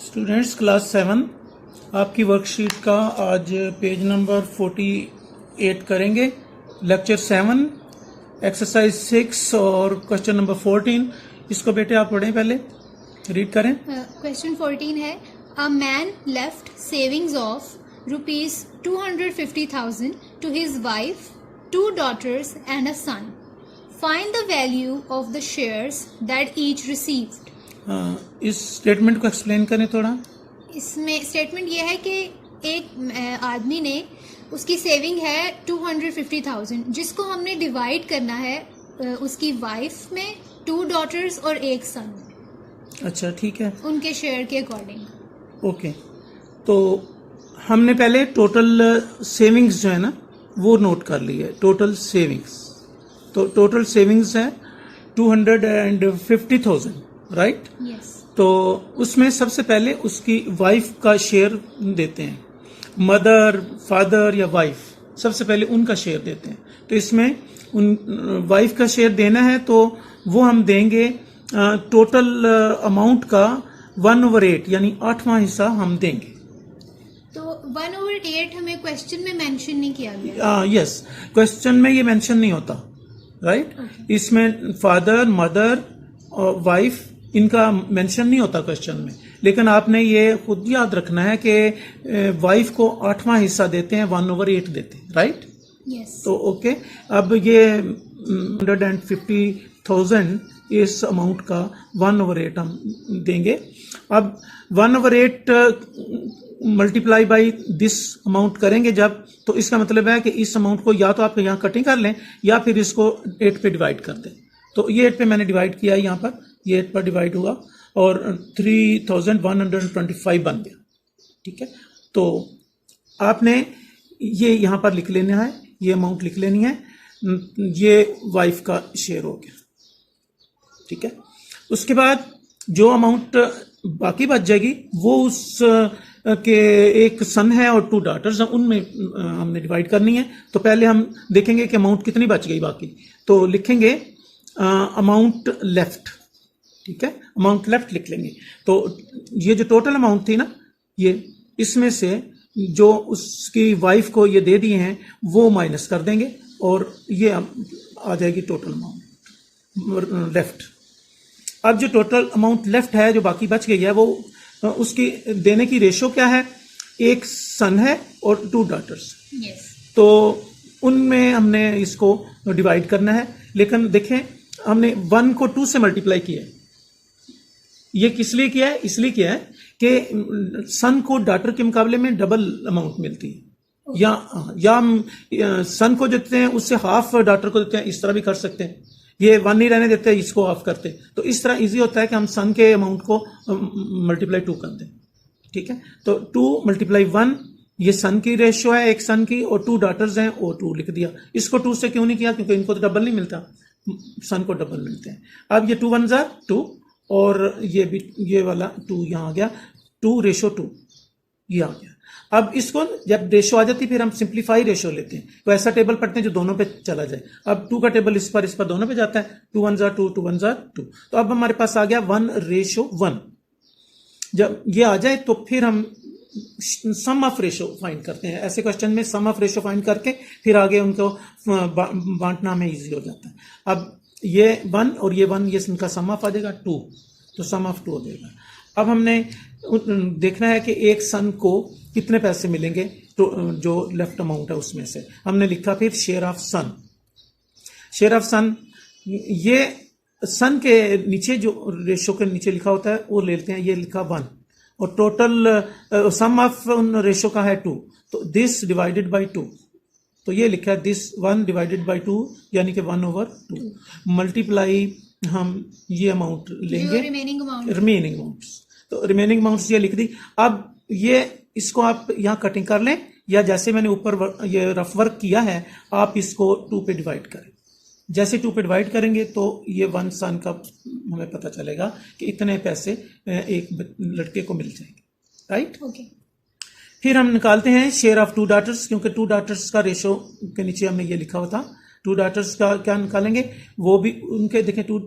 Students class 7 आपकी worksheet का आज पेज नंबर 48 करेंगे। लेक्चर 7 एक्सरसाइज 6 और क्वेश्चन नंबर 14। इसको बेटे आप पढ़ें, पहले रीड करें। क्वेश्चन 14 है, a man left savings of ₹250,000 to his wife, 2 daughters and a son. Find the value of the shares that each received. इस स्टेटमेंट को एक्सप्लेन करें थोड़ा। इसमें स्टेटमेंट ये है कि एक आदमी ने, उसकी सेविंग है 250,000, जिसको हमने डिवाइड करना है उसकी वाइफ में, 2 daughters और 1 son। अच्छा, ठीक है, उनके शेयर के अकॉर्डिंग। ओके। तो हमने पहले टोटल सेविंग्स जो है ना वो नोट कर ली है। टोटल सेविंग्स, तो टोटल सेविंग्स है 250,000, राइट? यस। तो उसमें सबसे पहले उसकी वाइफ का शेयर देते हैं। मदर, फादर या वाइफ, सबसे पहले उनका शेयर देते हैं। तो इसमें उन वाइफ का शेयर देना है, तो वो हम देंगे टोटल अमाउंट का 1/8 यानी 8वां हिस्सा हम देंगे। तो 1/8 हमें क्वेश्चन में मेंशन नहीं किया गया। यस, क्वेश्चन में ये मेंशन नहीं होता, राइट? इसमें फादर, मदर और वाइफ इनका मेंशन नहीं होता क्वेश्चन में, लेकिन आपने ये खुद याद रखना है कि वाइफ को 8वां हिस्सा देते हैं, 1/8 देते हैं, राइट? यस। तो ओके, अब ये 150,000 इस अमाउंट का 1/8 हम देंगे। अब 1/8 मल्टीप्लाई बाई दिस अमाउंट करेंगे जब, तो इसका मतलब है कि इस अमाउंट को या तो आप यहाँ कटिंग कर लें या फिर इसको 8 पे डिवाइड कर दें। तो ये 8 पे मैंने डिवाइड किया है, यहाँ पर ये 8 पर डिवाइड हुआ और 3,125 बन गया, ठीक है? तो आपने ये यहाँ पर लिख लेना है, ये अमाउंट लिख लेनी है, ये वाइफ का शेयर हो गया, ठीक है? उसके बाद जो अमाउंट बाकी बच जाएगी वो उस के एक सन है और 2 daughters हैं, उनमें हमने डिवाइड करनी है। तो पहले हम देखेंगे कि अमाउंट कितनी बच गई बाकी। तो लिखेंगे अमाउंट लेफ्ट, ठीक है? अमाउंट लेफ्ट लिख लेंगे। तो ये जो टोटल अमाउंट थी ना, ये इसमें से जो उसकी वाइफ को ये दे दिए हैं वो माइनस कर देंगे और ये आ जाएगी टोटल अमाउंट लेफ्ट। अब जो टोटल अमाउंट लेफ्ट है, जो बाकी बच गई है, वो उसकी देने की रेशो क्या है? 1 सन है और 2 daughters। यस। तो उनमें हमने इसको डिवाइड करना है, लेकिन देखें हमने 1 को 2 से मल्टीप्लाई किया है। ये किस लिए किया है? इसलिए किया है कि सन को डॉटर के मुकाबले में डबल अमाउंट मिलती है, या हम सन को देते हैं उससे हाफ डॉटर को देते हैं, इस तरह भी कर सकते हैं। ये 1 नहीं रहने देते, इसको ऑफ करते, तो इस तरह इजी होता है कि हम सन के अमाउंट को मल्टीप्लाई 2 कर दें, ठीक है? तो 2 × 1 ये सन की रेशियो है, 1 सन की, और 2 daughters हैं और 2 लिख दिया। इसको 2 से क्यों नहीं किया? क्योंकि इनको तो डबल नहीं मिलता, सन को डबल मिलते हैं। अब ये 2 1 जार 2 और ये भी, ये वाला 2 यहाँ आ गया, 2:2 ये आ गया। अब इसको जब रेशो आ जाती फिर हम सिंप्लीफाई रेशो लेते हैं, तो ऐसा टेबल पढ़ते हैं जो दोनों पे चला जाए। अब 2 का टेबल इस पर दोनों पे जाता है, 2 1 जार 2, 2 1 जार 2। तो अब हमारे पास आ गया 1:1। जब ये आ जाए तो फिर हम सम ऑफ रेशो फाइंड करते हैं। ऐसे क्वेश्चन में सम ऑफ रेशो फाइंड करके फिर आगे उनको बांटना में ईजी हो जाता है। अब ये 1 और ये 1, ये इनका सम ऑफ आ जाएगा 2, तो सम ऑफ 2 हो जाएगा। अब हमने देखना है कि 1 सन को कितने पैसे मिलेंगे, तो जो लेफ्ट अमाउंट है उसमें से हमने लिखा फिर share of son. Share of son, ये सन के नीचे जो रेशो के नीचे लिखा होता है वो लेते हैं, ये लिखा 1 और टोटल सम ऑफ उन रेशो का है 2, तो दिस डिवाइडेड बाई 2, तो ये लिखा है दिस 1 डिवाइडेड बाई 2 यानी कि 1/2 मल्टीप्लाई हम ये अमाउंट लेंगे, रिमेनिंग अमाउंट्स। तो रिमेनिंग अमाउंट्स ये लिख दी। अब ये इसको आप यहाँ कटिंग कर लें, या जैसे मैंने ऊपर ये रफ वर्क किया है आप इसको 2 पे डिवाइड करें। जैसे 2 पे डिवाइड करेंगे तो ये 1 सन का हमें पता चलेगा कि इतने पैसे एक लड़के को मिल जाएंगे, राइट? ओके। फिर हम निकालते हैं शेयर ऑफ 2 daughters, क्योंकि 2 daughters का रेशो के नीचे हमने ये लिखा हुआ था। 2 daughters का क्या निकालेंगे, वो भी उनके देखें 2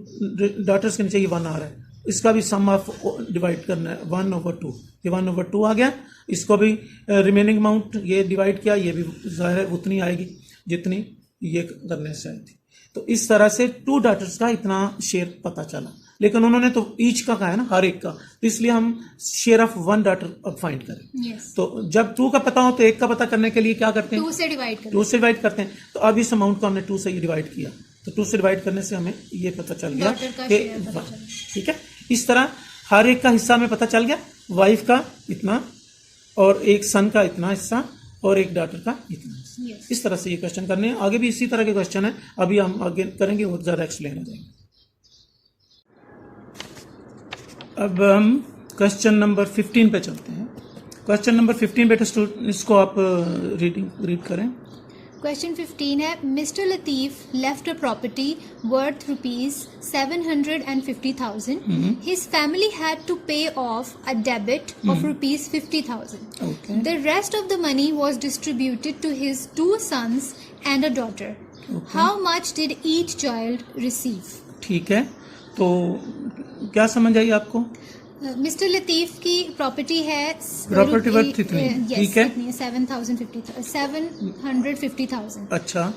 daughters के नीचे ये 1 आ रहा है, इसका भी सम ऑफ डिवाइड करना है 1/2, ये 1/2 आ गया। इसको भी रिमेनिंग अमाउंट ये डिवाइड किया, ये भी ज़ाहिर है उतनी आएगी जितनी ये करने से आई थी। तो इस तरह से 2 डॉटर्स का इतना शेयर पता चला, लेकिन उन्होंने तो ईच का कहा है ना, हर एक का, तो इसलिए हम शेयर ऑफ 1 डॉटर अब फाइंड करें। यस, तो जब 2 का पता हो तो 1 का पता करने के लिए क्या करते हैं, 2 से डिवाइड कर 2 से डिवाइड करते हैं। तो अब इस अमाउंट को हमने 2 से डिवाइड किया, तो 2 से डिवाइड करने से हमें ये पता चल गया डॉटर का कि शेयर पता चला। ठीक है। इस तरह हर एक का हिस्सा में पता चल गया, वाइफ का इतना और एक सन का इतना हिस्सा और एक डॉटर का इतना हिस्सा। यस, इस तरह से ये क्वेश्चन करने हैं। आगे भी इसी तरह के क्वेश्चन है, अभी हम आगे करेंगे, वो ज़्यादा एक्सप्लेन हो जाएंगे। अब हम क्वेश्चन नंबर 15 पे चलते हैं। क्वेश्चन नंबर 15 बेटा इसको आप रीड करें। क्वेश्चन 15 है, mister Latif left a property worth ₹750,000. His family had to pay off a debit of ₹50,000. Okay. The rest of the money was distributed to his 2 sons and a daughter. Okay. How much did each child receive? ठीक है, तो क्या समझ आई आपको? Mister Latif की property है, Property worth कितनी? ठीक है। 750,000. अच्छा,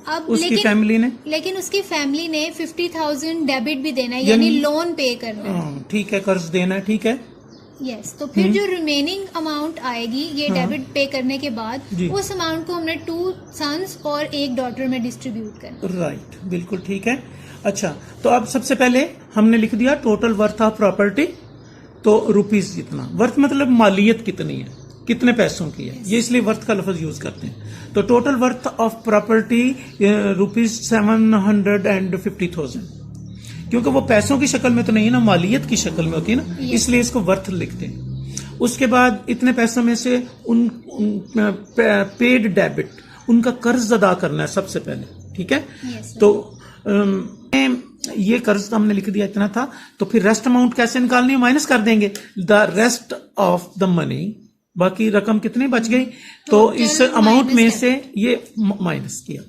अब उसकी फैमिली ने, लेकिन उसकी फैमिली ने 50,000 डेबिट भी देना है, यानी लोन पे करना है। हाँ, ठीक है, कर्ज देना है, ठीक है। यस, तो फिर जो रिमेनिंग अमाउंट आएगी ये डेबिट पे करने के बाद, जी। उस अमाउंट को हमने 2 सन्स और 1 डॉटर में डिस्ट्रीब्यूट करना। राइट, बिल्कुल ठीक है। अच्छा, तो अब सबसे पहले हमने लिख दिया टोटल वर्थ ऑफ प्रॉपर्टी, तो रुपीस जितना, वर्थ मतलब मालियत कितनी है, कितने पैसों की है, ये इसलिए वर्थ का लफ्ज यूज करते हैं। तो टोटल वर्थ ऑफ प्रॉपर्टी ₹750,000, क्योंकि वो पैसों की शक्ल में तो नहीं है ना, मालियत की शक्ल में होती है ना, इसलिए इसको वर्थ लिखते हैं। उसके बाद इतने पैसों में से उन पेड डेबिट, उनका कर्ज अदा करना है सबसे पहले, ठीक है। Yes, तो ये कर्ज तो हमने लिख दिया, इतना था। तो फिर रेस्ट अमाउंट कैसे निकालनी है, माइनस कर देंगे the rest of the money, बाकी रकम कितनी बच गई, तो इस अमाउंट में से ये माइनस किया,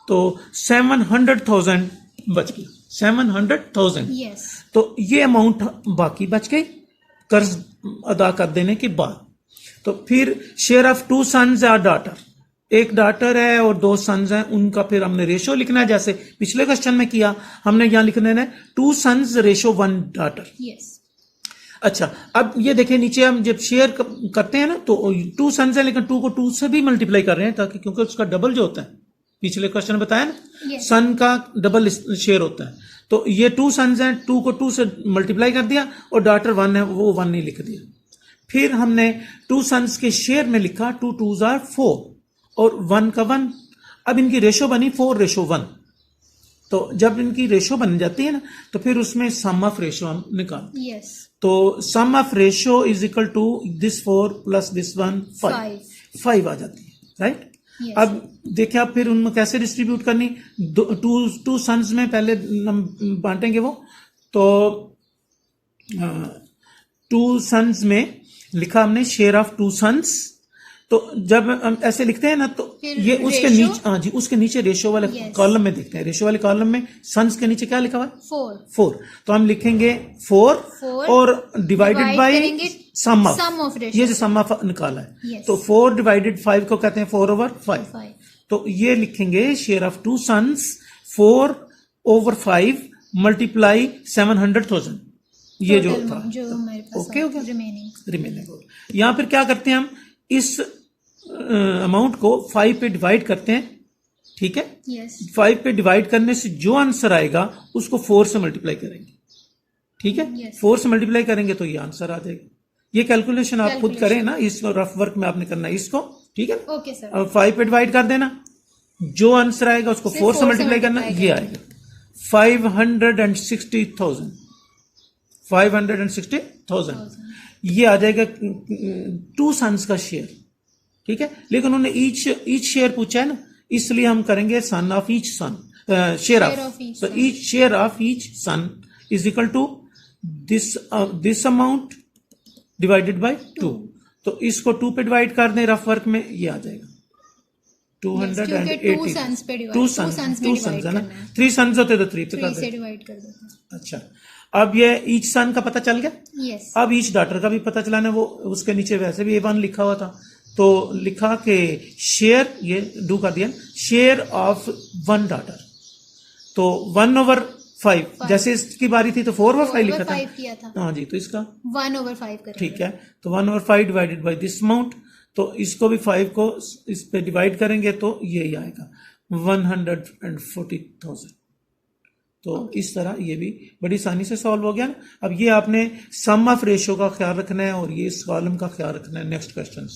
तो 700,000 बच गया, 700,000। यस, तो ये अमाउंट बाकी बच गई कर्ज अदा कर देने के बाद। तो फिर शेयर ऑफ 2 सन्स और डॉटर, एक डॉटर है और 2 सन्स हैं, उनका फिर हमने रेशो लिखना है, जैसे पिछले क्वेश्चन में किया हमने, यहां लिखने है 2 सन्स रेशो 1 डॉटर। यस, अच्छा, अब ये देखें नीचे हम जब शेयर करते हैं ना, तो 2 सन्स है, लेकिन 2 को 2 से भी मल्टीप्लाई कर रहे हैं, ताकि क्योंकि उसका डबल जो होता है, पिछले क्वेश्चन में बताया ना, Yes. सन का डबल शेयर होता है। तो ये 2 सन्स हैं, 2 को 2 से मल्टीप्लाई कर दिया, और डॉटर 1 है, वो 1 नहीं लिख दिया। फिर हमने 2 सन्स के शेयर में लिखा 2 2s are 4 और 1 का 1। अब इनकी रेशो बनी 4:1। तो जब इनकी रेशो बन जाती है ना, तो फिर उसमें सम ऑफ रेशो हम निकालते हैं। यस, तो sum of ratio is equal to this 4 plus this 1 5 आ जाती है, राइट। Yes. अब देखिए, आप फिर उनमें कैसे डिस्ट्रीब्यूट करनी, 2 सन्स में पहले हम बांटेंगे वो, तो 2 सन्स में लिखा हमने शेयर ऑफ 2 सन्स। तो जब हम ऐसे लिखते हैं ना, तो ये उसके ratio? नीचे, हाँ जी, उसके नीचे रेशो वाले कॉलम में देखते हैं, रेशो वाले कॉलम में सन्स के नीचे क्या लिखा हुआ है, 4। तो हम लिखेंगे 4 और डिवाइडेड बाय सम ऑफ, ये जो सम ऑफ निकाला है, Yes. तो 4 डिवाइडेड 5 को कहते हैं 4/5। तो ये लिखेंगे शेयर ऑफ 2 सन्स 4/5 मल्टीप्लाई 700,000, ये जो था, जो हमारे पास ओके हो गया, रिमेनिंग। यहां फिर क्या करते हैं हम, इस अमाउंट को 5 पे डिवाइड करते हैं, ठीक है। यस, 5 पे डिवाइड करने से जो आंसर आएगा उसको 4 से मल्टीप्लाई करेंगे, ठीक है। Yes. 4 से मल्टीप्लाई करेंगे तो ये आंसर आ जाएगा। ये कैलकुलेशन आप खुद करें ना, इस रफ वर्क में आपने करना है इसको, ठीक है। Okay sir. अब 5 पे डिवाइड कर देना, जो आंसर आएगा उसको 4 से मल्टीप्लाई करना, ये आएगा 560,000, 560,000 ये आ जाएगा 2 सन्स का शेयर, ठीक है। लेकिन उन्होंने ईच शेयर पूछा है ना, इसलिए हम करेंगे son of each son, share of, तो each share of each son is equal to this amount divided by 2। तो इसको 2 पे डिवाइड कर दें रफ वर्क में, ये आ जाएगा 280। 2 सन्स है ना, 3 सन्स होते तो 3 पे कर दें। अच्छा, अब ये ईच सन का पता चल गया। Yes. अब ईच डॉटर का भी पता चलाना है, वो उसके नीचे वैसे भी A1 लिखा हुआ था, तो लिखा कि शेयर, ये डू कर दिया, शेयर ऑफ वन डॉटर, तो 1/5, जैसे इसकी बारी थी तो 4/5 लिखा था। 5 किया था। हाँ जी, तो इसका 1/5 करेंगे। ठीक है, तो 1/5 डिवाइडेड बाई दिस अमाउंट, तो इसको भी 5 को इस पे डिवाइड करेंगे तो यही आएगा 140,000। तो इस तरह ये भी बड़ी आसानी से सॉल्व हो गया ना। अब ये आपने सम ऑफ रेशियो का ख्याल रखना है और ये इस कॉलम का ख्याल रखना है नेक्स्ट क्वेश्चन।